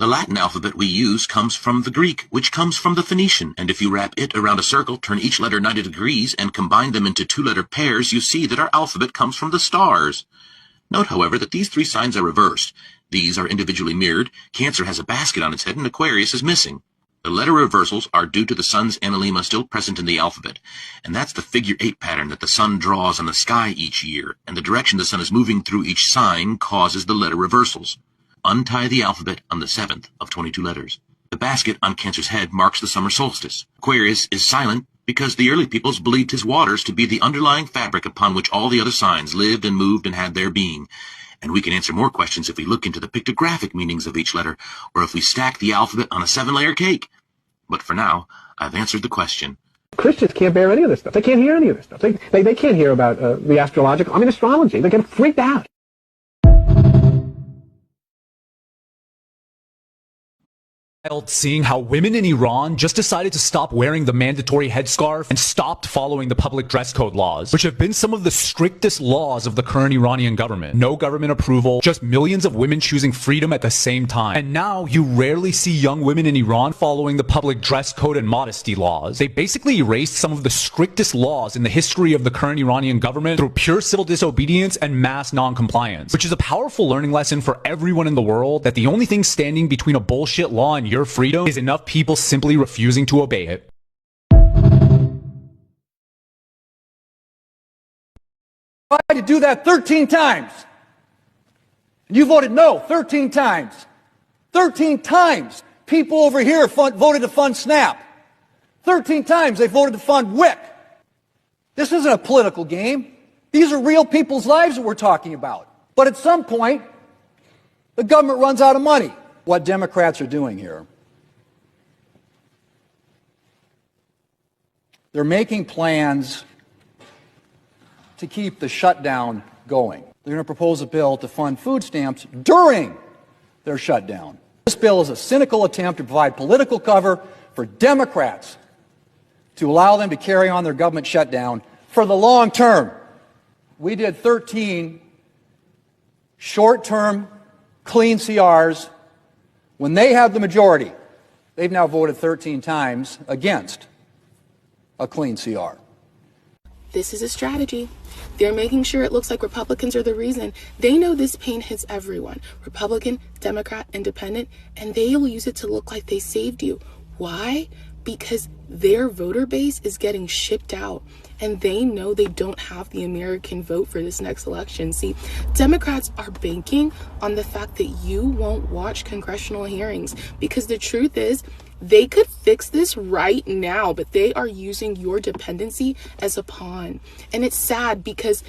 The Latin alphabet we use comes from the Greek, which comes from the Phoenician, and if you wrap it around a circle, turn each letter 90 degrees, and combine them into two-letter pairs, you see that our alphabet comes from the stars. Note, however, that these three signs are reversed. These are individually mirrored. Cancer has a basket on its head, and Aquarius is missing. The letter reversals are due to the sun's analemma still present in the alphabet, and that's the figure 8 pattern that the sun draws on the sky each year, and the direction the sun is moving through each sign causes the letter reversals. Untie the alphabet on the 7th of 22 letters. The basket on Cancer's head marks the summer solstice. Aquarius is silent because the early peoples believed his waters to be the underlying fabric upon which all the other signs lived and moved and had their being. And we can answer more questions if we look into the pictographic meanings of each letter, or if we stack the alphabet on a 7-layer cake. But for now, I've answered the question. Christians can't bear any of this stuff. They can't hear any of this stuff. They can't hear about the astrological, astrology. They get freaked out. Seeing how women in Iran just decided to stop wearing the mandatory headscarf and stopped following the public dress code laws, which have been some of the strictest laws of the current Iranian government. No government approval, just millions of women choosing freedom at the same time. And now you rarely see young women in Iran following the public dress code and modesty laws. They basically erased some of the strictest laws in the history of the current Iranian government through pure civil disobedience and mass non-compliance, which is a powerful learning lesson for everyone in the world that the only thing standing between a bullshit law and your freedom is enough people simply refusing to obey it. Tried to do that 13 times. And you voted no 13 times. 13 times people over here voted to fund SNAP. 13 times they voted to fund WIC. This isn't a political game. These are real people's lives that we're talking about. But at some point, the government runs out of money. What Democrats are doing here, they're making plans to keep the shutdown going. They're going to propose a bill to fund food stamps during their shutdown. This bill is a cynical attempt to provide political cover for Democrats to allow them to carry on their government shutdown for the long term. We did 13 short-term clean CRs. When they have the majority, they've now voted 13 times against a clean CR. This is a strategy. They're making sure it looks like Republicans are the reason. They know this pain hits everyone, Republican, Democrat, Independent, and they'll use it to look like they saved you. Why? Because their voter base is getting shipped out, and they know they don't have the American vote for this next election. See, Democrats are banking on the fact that you won't watch congressional hearings, because the truth is, they could fix this right now, but they are using your dependency as a pawn. And it's sad because